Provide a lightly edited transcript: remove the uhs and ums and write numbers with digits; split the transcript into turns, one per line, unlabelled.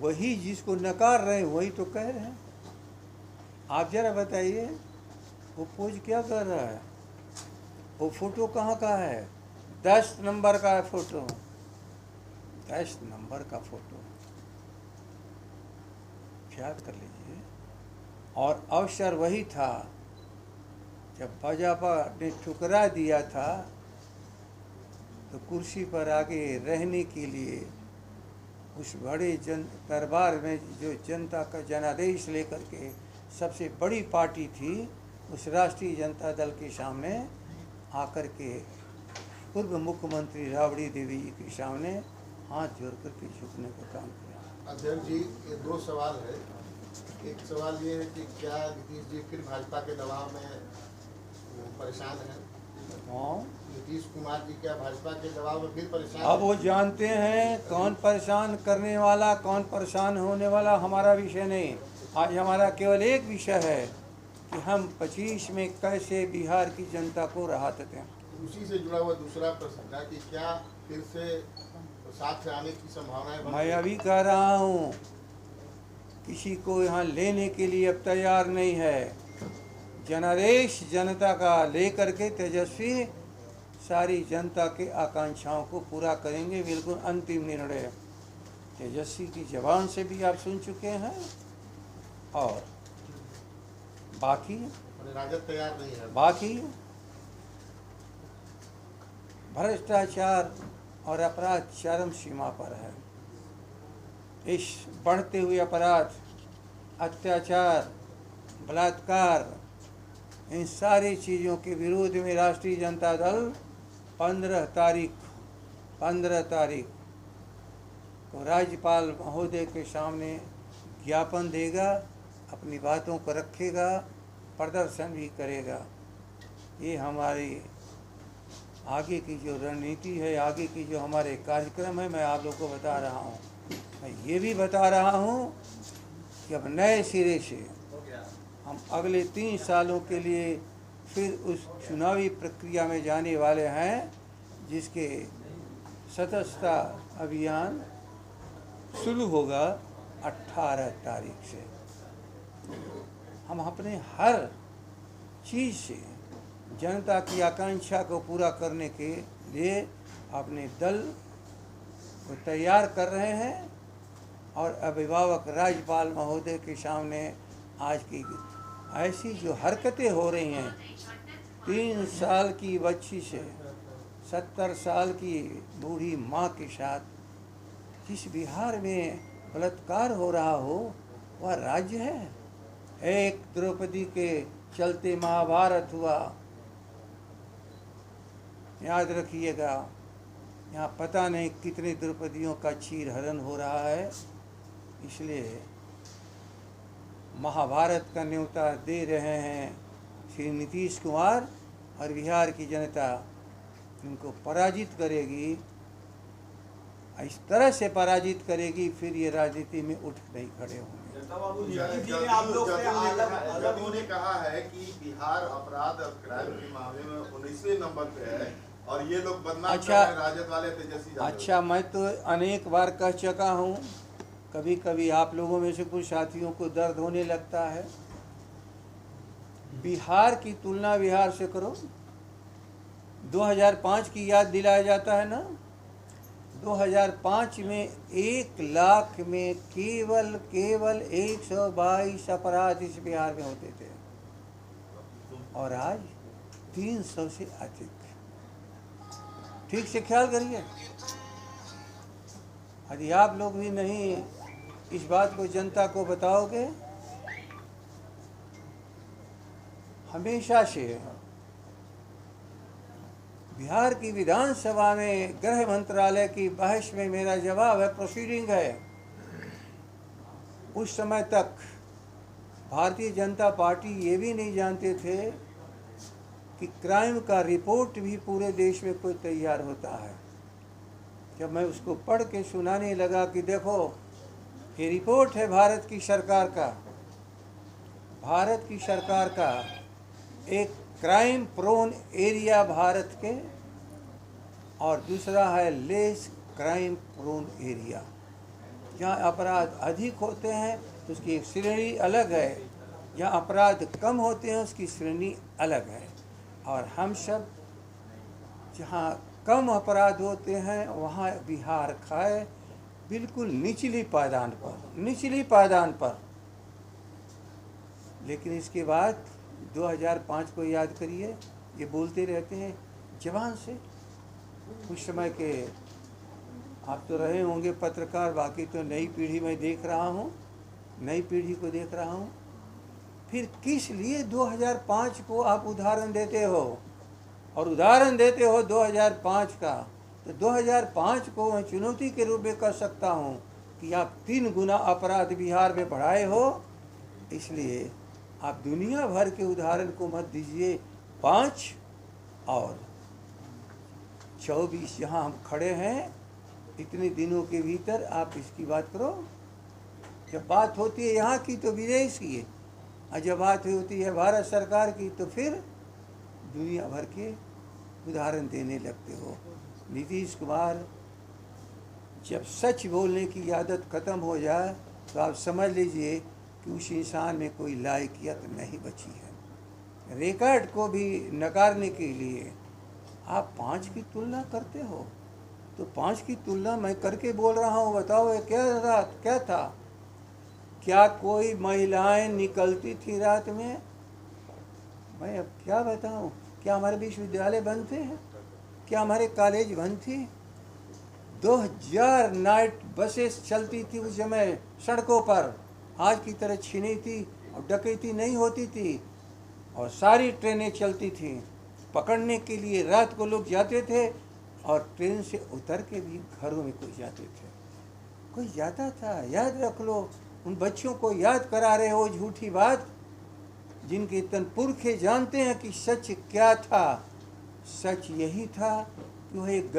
वही जिसको नकार रहे हैं वही तो कह रहे हैं। आप जरा बताइए वो पोज क्या कर रहा है? वो फोटो कहाँ का है? 10 नंबर का फोटो, 10 नंबर का फोटो, याद कर लीजिए। और अवसर वही था जब भाजपा ने ठुकरा दिया था, तो कुर्सी पर आगे रहने के लिए उस बड़े दरबार में जो जनता का जनादेश लेकर के सबसे बड़ी पार्टी थी, उस राष्ट्रीय जनता दल के सामने आकर के पूर्व मुख्यमंत्री राबड़ी देवी जी के सामने हाथ जोड़ करके झुकने का काम किया।
अध्यक्ष जी, ये 2 सवाल है। एक सवाल ये है कि क्या नीतीश जी फिर भाजपा के दबाव में परेशान हैं? नीतीश कुमार जी क्या भाजपा के दबाव में फिर परेशान?
अब वो जानते हैं कौन परेशान करने वाला, कौन परेशान होने वाला हमारा विषय नहीं। आज हमारा केवल एक विषय है कि हम 25 में कैसे बिहार की जनता को राहत दें।
उसी से जुड़ा हुआ दूसरा प्रश्न था कि क्या फिर से साथ से आने की संभावनाएं?
मैं अभी कह रहा हूँ किसी को यहाँ लेने के लिए अब तैयार नहीं है। जनादेश जनता का लेकर के तेजस्वी सारी जनता के आकांक्षाओं को पूरा करेंगे। बिल्कुल अंतिम निर्णय तेजस्वी की जबान से भी आप सुन चुके हैं। और बाकी
राजद तैयार नहीं है।
बाकी भ्रष्टाचार और अपराध चरम सीमा पर है। इस बढ़ते हुए अपराध, अत्याचार, बलात्कार, इन सारी चीज़ों के विरोध में राष्ट्रीय जनता दल 15 तारीख को राज्यपाल महोदय के सामने ज्ञापन देगा, अपनी बातों को रखेगा, प्रदर्शन भी करेगा। ये हमारी आगे की जो रणनीति है, आगे की जो हमारे कार्यक्रम है, मैं आप लोगों को बता रहा हूँ। मैं ये भी बता रहा हूँ कि अब नए सिरे से हम अगले 3 सालों के लिए फिर उस चुनावी प्रक्रिया में जाने वाले हैं, जिसके सदस्यता अभियान शुरू होगा 18 तारीख से। हम अपने हर चीज़ से जनता की आकांक्षा को पूरा करने के लिए अपने दल को तैयार कर रहे हैं। और अभिभावक राज्यपाल महोदय के सामने आज की ऐसी जो हरकतें हो रही हैं, 3 साल की बच्ची से 70 साल की बूढ़ी माँ के साथ जिस बिहार में बलात्कार हो रहा हो, वह राज्य है? एक द्रौपदी के चलते महाभारत हुआ, याद रखिएगा। यहाँ पता नहीं कितने द्रौपदियों का चीर हरण हो रहा है। इसलिए महाभारत का न्योता दे रहे हैं श्री नीतीश कुमार, और बिहार की जनता इनको पराजित करेगी। इस तरह से पराजित करेगी, फिर ये राजनीति में उठ नहीं खड़े होंगे।
जदयू ने कहा है कि बिहार अपराध और क्राइम के मामले में 19वें नंबर पे है और ये लोग बदनाम कर रहे हैं राजद वाले तेजस्वी यादव।
अच्छा, मैं तो अनेक बार कह चुका हूँ, कभी कभी आप लोगों में से कुछ साथियों को दर्द होने लगता है। बिहार की तुलना बिहार से करो। 2005 की याद दिलाया जाता है ना। 2005 में 1 लाख में केवल 122 अपराध इस बिहार में होते थे, और आज 300 से अधिक। ठीक से ख्याल करिए। यदि आप लोग भी नहीं इस बात को जनता को बताओगे, हमेशा से बिहार की विधानसभा में गृह मंत्रालय की बहस में मेरा जवाब है, प्रोसीडिंग है। उस समय तक भारतीय जनता पार्टी ये भी नहीं जानते थे कि क्राइम का रिपोर्ट भी पूरे देश में कोई तैयार होता है। जब मैं उसको पढ़ के सुनाने लगा कि देखो ये रिपोर्ट है भारत की सरकार का, एक क्राइम प्रोन एरिया भारत के, और दूसरा है लेस क्राइम प्रोन एरिया। जहाँ अपराध अधिक होते हैं तो उसकी एक श्रेणी अलग है, जहाँ अपराध कम होते हैं उसकी श्रेणी अलग है। और हम सब जहाँ कम अपराध होते हैं वहाँ बिहार खाए बिल्कुल निचली पायदान पर। लेकिन इसके बाद 2005 को याद करिए, ये बोलते रहते हैं जवान से। उस समय के आप तो रहे होंगे पत्रकार, बाकी तो नई पीढ़ी में देख रहा हूँ, नई पीढ़ी को देख रहा हूँ। फिर किस लिए 2005 को आप उदाहरण देते हो, और उदाहरण देते हो 2005 का, तो 2005 को मैं चुनौती के रूप में कह सकता हूँ कि आप 3 गुना अपराध बिहार में बढ़ाए हो। इसलिए आप दुनिया भर के उदाहरण को मत दीजिए। 5 और 24 जहाँ हम खड़े हैं इतने दिनों के भीतर आप इसकी बात करो। जब बात होती है यहाँ की तो विदेश की है, और जब बात होती है भारत सरकार की तो फिर दुनिया भर के उदाहरण देने लगते हो। नीतीश कुमार, जब सच बोलने की आदत ख़त्म हो जाए तो आप समझ लीजिए कि उस इंसान में कोई लायकियत नहीं बची है। रिकॉर्ड को भी नकारने के लिए आप 5 की तुलना करते हो, तो 5 की तुलना मैं करके बोल रहा हूँ। बताओ ये क्या था? क्या कोई महिलाएं निकलती थी रात में? मैं अब क्या बताऊँ? क्या हमारे विश्वविद्यालय बंद थे? क्या हमारे कॉलेज बंद थी? 2000 नाइट बसेस चलती थी उस समय सड़कों पर, आज की तरह छीनी थी और डकैती नहीं होती थी, और सारी ट्रेनें चलती थी। पकड़ने के लिए रात को लोग जाते थे, और ट्रेन से उतर के भी घरों में कोई जाते थे, कोई जाता था। याद रख लो, उन बच्चों को याद करा रहे हो झूठी बात, जिनके तन पुरखे जानते हैं कि सच क्या था। सच यही था कि वह एक